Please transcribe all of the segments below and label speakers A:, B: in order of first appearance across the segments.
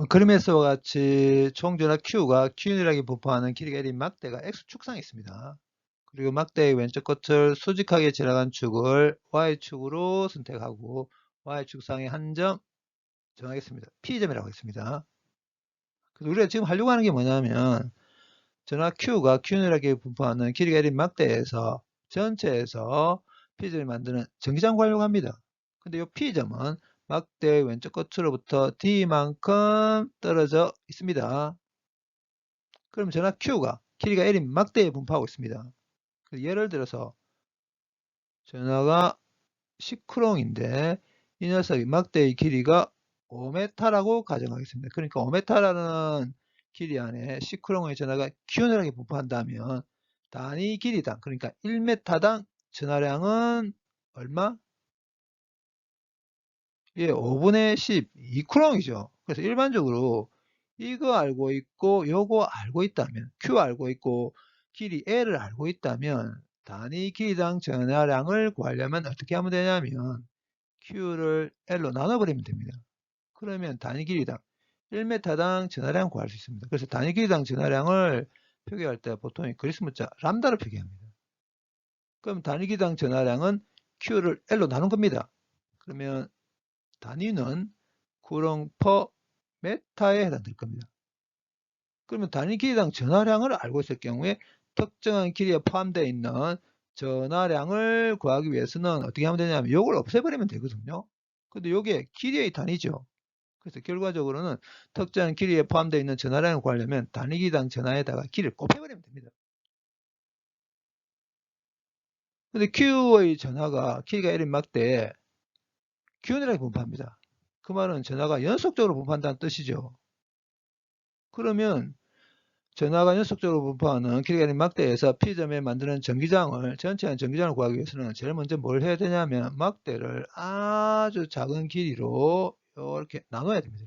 A: 그림에서와 같이 총전압 Q가 Q율하게 분포하는 길이가 L인 막대가 X축상에 있습니다. 그리고 막대의 왼쪽 끝을 수직하게 지나간 축을 Y축으로 선택하고 Y축상의 한 점 정하겠습니다. P점이라고 했습니다. 그래서 우리가 지금 하려고 하는 게 뭐냐면 전압 Q가 Q율하게 분포하는 길이가 L인 막대에서 전체에서 P점을 만드는 전기장 구하려고 합니다. 근데 이 P점은 막대의 왼쪽 끝으로부터 D만큼 떨어져 있습니다. 그럼 전압 Q가 길이가 L인 막대에 분포하고 있습니다. 예를 들어서 전화가 10크롱인데 이 녀석이 막대의 길이가 5m라고 가정하겠습니다. 그러니까 5m라는 길이 안에 10크롱의 전화가 Qner하게 분포한다면 단위 길이당 그러니까 1m당 전화량은 얼마? 예, 5분의 10, 2크롱이죠. 그래서 일반적으로 이거 알고 있고 요거 알고 있다면 Q 알고 있고 길이 L을 알고 있다면 단위 길이당 전하량을 구하려면 어떻게 하면 되냐면 Q를 L로 나눠버리면 됩니다. 그러면 단위 길이당 1m당 전하량 구할 수 있습니다. 그래서 단위 길이당 전하량을 표기할 때 보통 그리스 문자 람다로 표기합니다. 그럼 단위 길이당 전하량은 Q를 L로 나눈 겁니다. 그러면 단위는 구롱 퍼 메타에 해당될 겁니다. 그러면 단위 길이당 전하량을 알고 있을 경우에 특정한 길이에 포함되어 있는 전하량을 구하기 위해서는 어떻게 하면 되냐면 이걸 없애버리면 되거든요. 근데 이게 길이의 단위죠. 그래서 결과적으로는 특정한 길이에 포함되어 있는 전하량을 구하려면 단위 길이당 전하에다가 길이를 곱해버리면 됩니다. 근데 Q의 전하가 길이가 L인 막대에 Q이라고 분포합니다. 그 말은 전하가 연속적으로 분포한다는 뜻이죠. 그러면 전하가 연속적으로 분포하는 길이가 있는 막대에서 P점에 만드는 전기장을 전체한 전기장을 구하기 위해서는 제일 먼저 뭘 해야 되냐면 막대를 아주 작은 길이로 이렇게 나눠야 됩니다.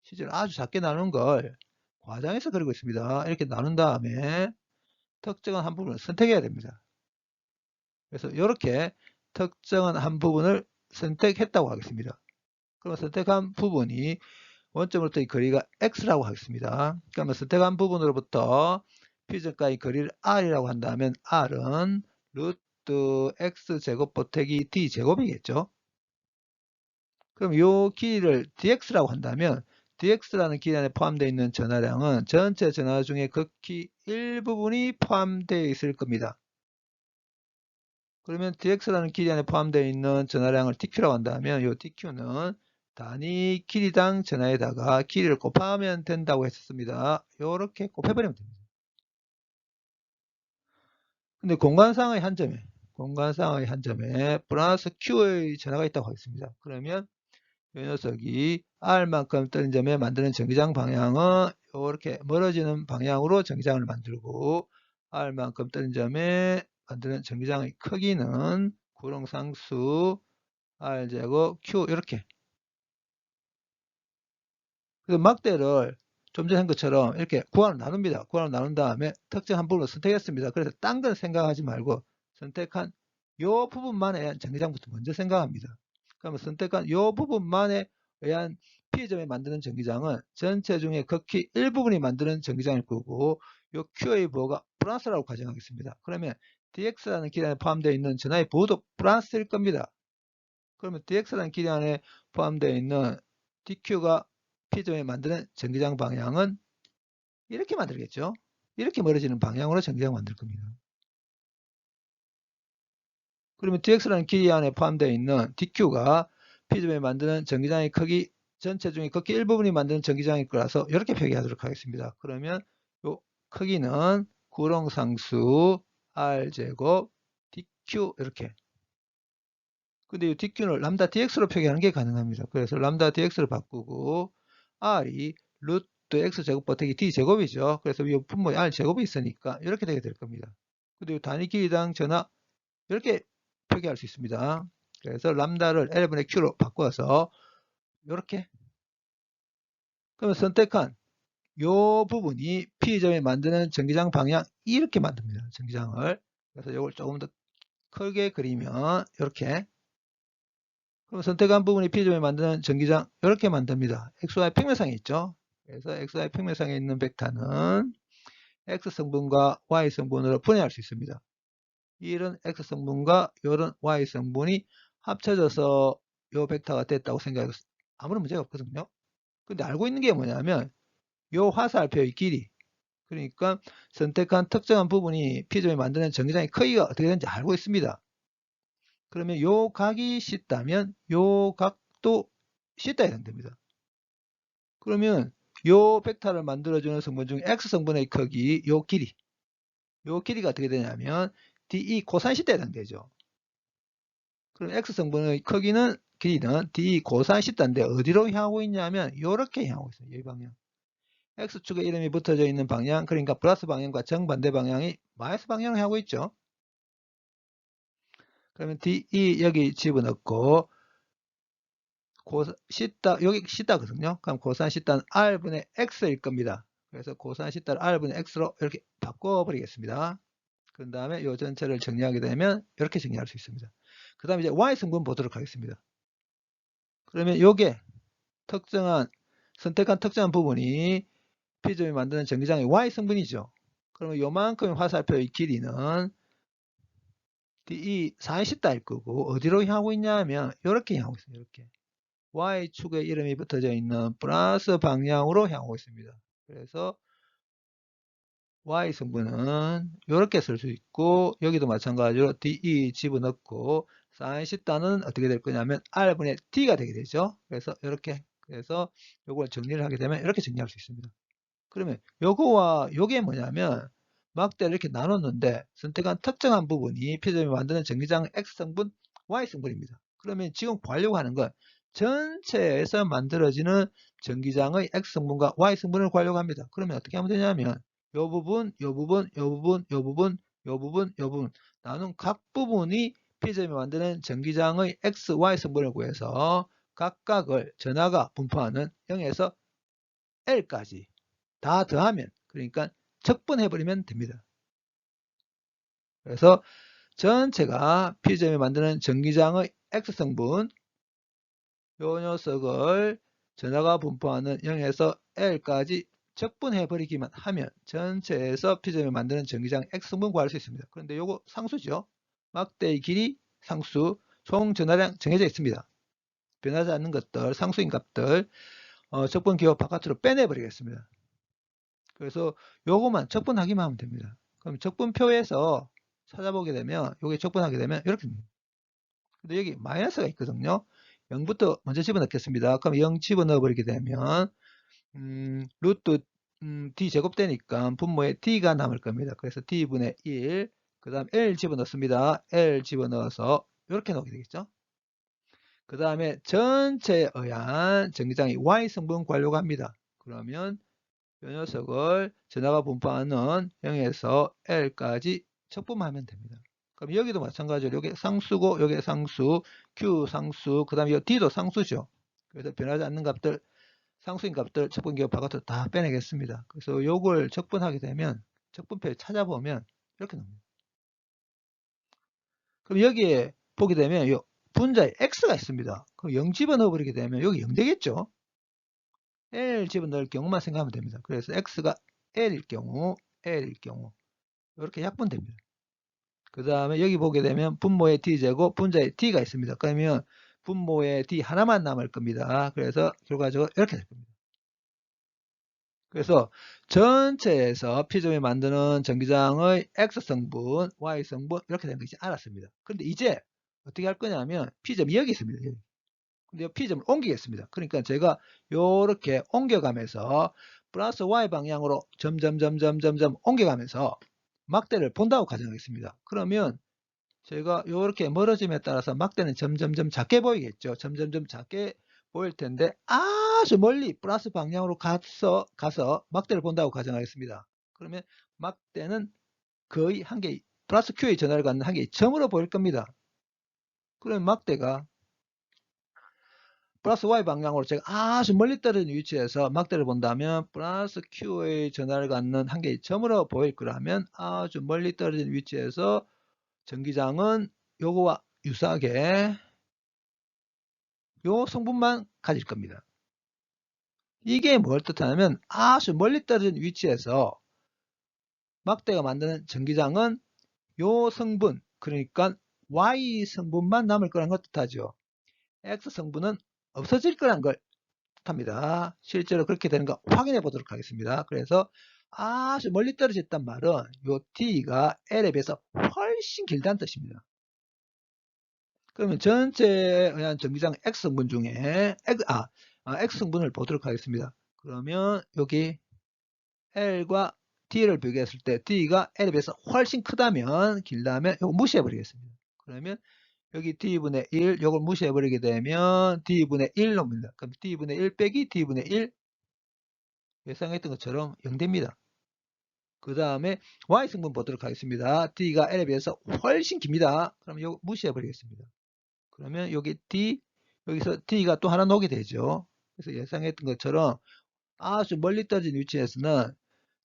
A: 실제로 아주 작게 나눈 걸 과장해서 그리고 있습니다. 이렇게 나눈 다음에 특정한 한 부분을 선택해야 됩니다. 그래서 이렇게 특정한 한 부분을 선택했다고 하겠습니다. 그럼 선택한 부분이 원점으로부터 이 거리가 x라고 하겠습니다. 그러면 선택한 부분으로부터 P점까지 거리를 r이라고 한다면 r은 루트 x제곱 보태기 d제곱이겠죠. 그럼 이 길이를 dx라고 한다면 dx라는 길이 안에 포함되어 있는 전하량은 전체 전하 중에 극히 일부분이 포함되어 있을 겁니다. 그러면 dx라는 길이 안에 포함되어 있는 전하량을 dq라고 한다면 이 dq는 단위 길이당 전하에다가 길이를 곱하면 된다고 했었습니다. 이렇게 곱해버리면 됩니다. 근데 공간상의 한 점에 플러스 q의 전하가 있다고 하겠습니다. 그러면 이 녀석이 r만큼 떨어진 점에 만드는 전기장 방향은 이렇게 멀어지는 방향으로 전기장을 만들고 r만큼 떨어진 점에 만드는 전기장의 크기는 구름상수 r제곱 q 이렇게. 그래서 막대를 좀 전에 한 것처럼 이렇게 구간을 나눕니다. 구간을 나눈 다음에 특정 한 부분을 선택했습니다. 그래서 딴 건 생각하지 말고 선택한 이 부분만에 전기장부터 먼저 생각합니다. 그러면 선택한 이 부분만에 의한 P점에 만드는 전기장은 전체 중에 극히 일부분이 만드는 전기장일 거고 이 Q의 부호가 플러스라고 가정하겠습니다. 그러면 dx라는 길이 안에 포함되어 있는 전하의 부호도 플러스일 겁니다. 그러면 dx라는 길이 안에 포함되어 있는 dq가 P점에 만드는 전기장 방향은 이렇게 만들겠죠. 이렇게 멀어지는 방향으로 전기장을 만들 겁니다. 그러면 dx라는 길이 안에 포함되어 있는 dq가 P점에 만드는 전기장의 크기 전체 중에 극히 일부분이 만드는 전기장일 거라서 이렇게 표기하도록 하겠습니다. 그러면 이 크기는 구롱상수 r제곱 dq 이렇게. 근데 이 dq를 람다 dx로 표기하는 게 가능합니다. 그래서 람다 dx를 바꾸고 r이 루트 x제곱 빼기 d제곱이죠. 그래서 이 분모에 r제곱이 있으니까 이렇게 되게 될 겁니다. 근데 이 단위 길이당 전하 이렇게 표기할 수 있습니다. 그래서 람다를 L분의 Q로 바꿔서 이렇게. 그러면 선택한 이 부분이 P점에 만드는 전기장 방향 이렇게 만듭니다. 전기장을. 그래서 이걸 조금 더 크게 그리면 이렇게. 그럼 선택한 부분이 P점에 만드는 전기장 이렇게 만듭니다. XY 평면상에 있죠. 그래서 XY 평면상에 있는 벡터는 X 성분과 Y 성분으로 분해할 수 있습니다. 이런 X 성분과 이런 Y 성분이 합쳐져서 이 벡터가 됐다고 생각해도 아무런 문제가 없거든요. 근데 알고 있는 게 뭐냐면 이 화살표의 길이, 그러니까 선택한 특정한 부분이 P점이 만드는 전기장의 크기가 어떻게 되는지 알고 있습니다. 그러면 요 각이 씻다면 요 각도 씻다야 됩니다. 그러면 요 벡터를 만들어주는 성분 중에 X 성분의 크기, 요 길이가 어떻게 되냐면 DE 코사인 씻다야 되죠. 그럼 X 성분의 크기는 길이는 DE 코사인 씻다인데 어디로 향하고 있냐면 요렇게 향하고 있어요. 이 방향. X축에 이름이 붙어져 있는 방향, 그러니까 플러스 방향과 정반대 방향이 마이너스 방향을 향하고 있죠. 그러면 DE 여기 집어넣고 여기 시다거든요. 그럼 코사인 시다는 R분의 X일 겁니다. 그래서 코사인 시다를 R분의 X로 이렇게 바꿔버리겠습니다. 그 다음에 이 전체를 정리하게 되면 이렇게 정리할 수 있습니다. 그 다음에 이제 Y 성분 보도록 하겠습니다. 그러면 요게 선택한 특정한 부분이 P점이 만드는 전기장의 Y 성분이죠. 그러면 요만큼의 화살표의 길이는 DE 40다일 거고 어디로 향하고 있냐면 이렇게 향하고 있어요. 이렇게. Y축에 이름이 붙어져 있는 플러스 방향으로 향하고 있습니다. 그래서 Y 성분은 이렇게 쓸 수 있고 여기도 마찬가지로 DE 집어넣고 sin θ는 어떻게 될 거냐면 R분의 T가 되게 되죠. 그래서 이렇게 요걸 정리를 하게 되면 이렇게 정리할 수 있습니다. 그러면 요거와 요게 뭐냐면 막대를 이렇게 나눴는데 선택한 특정한 부분이 P점이 만드는 전기장 X성분, Y성분입니다. 그러면 지금 구하려고 하는 건 전체에서 만들어지는 전기장의 X성분과 Y성분을 구하려고 합니다. 그러면 어떻게 하면 되냐면 요 부분, 요 부분, 요 부분, 요 부분, 요 부분, 요 부분 나눈 각 부분이 P점이 만드는 전기장의 X, Y성분을 구해서 각각을 전하가 분포하는 0에서 L까지 다 더하면, 그러니까 적분해버리면 됩니다. 그래서 전체가 P점이 만드는 전기장의 X성분, 요 녀석을 전하가 분포하는 0에서 L까지 적분해버리기만 하면 전체에서 P점이 만드는 전기장 X성분 구할 수 있습니다. 그런데 요거 상수죠. 막대의 길이 상수, 총 전하량 정해져 있습니다. 변하지 않는 것들, 상수인 값들 적분기호 바깥으로 빼내버리겠습니다. 그래서 요거만 적분하기만 하면 됩니다. 그럼 적분표에서 찾아보게 되면 요게 적분하게 되면 이렇게 됩니다. 근데 여기 마이너스가 있거든요. 0부터 먼저 집어넣겠습니다. 그럼 0 집어넣어 버리게 되면 루트 d 제곱되니까 분모에 d가 남을 겁니다. 그래서 d분의 1, 그 다음 l 집어넣습니다. l 집어넣어서 이렇게 넣게 되겠죠. 그 다음에 전체에 의한 전기장이 y 성분 구하려고 합니다. 그러면 이 녀석을 전하가 분포하는 0에서 L까지 척분하면 됩니다. 그럼 여기도 마찬가지로 여기 상수고 여기 상수, Q 상수, 그 다음에 D도 상수죠. 그래서 변하지 않는 값들, 상수인 값들 척분기호 바깥으로 다 빼내겠습니다. 그래서 요걸 척분하게 되면 척분표에 찾아보면 이렇게 나옵니다. 그럼 여기에 보게 되면 요 분자에 X가 있습니다. 그럼 0 집어넣어 버리게 되면 여기 0 되겠죠. L 집어넣을 경우만 생각하면 됩니다. 그래서 X가 L일 경우 이렇게 약분됩니다. 그 다음에 여기 보게 되면 분모의 D제곱, 분자의 D가 있습니다. 그러면 분모의 D 하나만 남을 겁니다. 그래서 결과적으로 이렇게 될 겁니다. 그래서 전체에서 P점이 만드는 전기장의 X성분, Y성분 이렇게 되는 것이 알았습니다. 그런데 이제 어떻게 할 거냐면 P점이 여기 있습니다. 여기. 근데 이 P점을 옮기겠습니다. 그러니까 제가 이렇게 옮겨가면서 플러스 Y 방향으로 점점점점점점 옮겨가면서 막대를 본다고 가정하겠습니다. 그러면 제가 이렇게 멀어짐에 따라서 막대는 점점점 작게 보이겠죠. 점점점 작게 보일 텐데 아주 멀리 플러스 방향으로 가서 막대를 본다고 가정하겠습니다. 그러면 막대는 거의 한 개의 플러스 Q의 전하를 갖는 한 개의 점으로 보일 겁니다. 그러면 막대가 플러스 Y 방향으로 제가 아주 멀리 떨어진 위치에서 막대를 본다면 플러스 Q의 전하를 갖는 한 개의 점으로 보일 거라면 아주 멀리 떨어진 위치에서 전기장은 요거와 유사하게 요 성분만 가질 겁니다. 이게 뭘 뜻하냐면 아주 멀리 떨어진 위치에서 막대가 만드는 전기장은 요 성분, 그러니까 Y 성분만 남을 거란 걸 뜻하죠. X 성분은 없어질 거란 걸 뜻합니다. 실제로 그렇게 되는 거 확인해 보도록 하겠습니다. 그래서 아주 멀리 떨어져 있단 말은 요 T가 L에 비해서 훨씬 길다는 뜻입니다. 그러면 전체에 의한 전기장 X 성분 중에 X 성분을 보도록 하겠습니다. 그러면 여기 L과 T를 비교했을 때 T가 L에 비해서 훨씬 크다면, 길다면 이거 무시해 버리겠습니다. 그러면 여기 T분의 1 이걸 무시해 버리게 되면 D분의 1 놈입니다. 그럼 D분의 1 빼기 D분의 1 예상했던 것처럼 0됩니다. 그 다음에 Y 성분 보도록 하겠습니다. D가 L에 비해서 훨씬 깁니다. 그럼 이거 무시해 버리겠습니다. 그러면 여기 D, 여기서 D가 또 하나 녹게 되죠. 그래서 예상했던 것처럼 아주 멀리 떨어진 위치에서는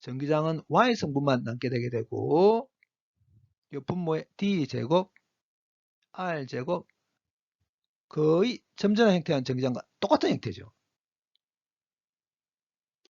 A: 전기장은 Y 성분만 남게 되게 되고, 이 분모의 D제곱, R제곱, 거의 점전한 형태의 전기장과 똑같은 형태죠.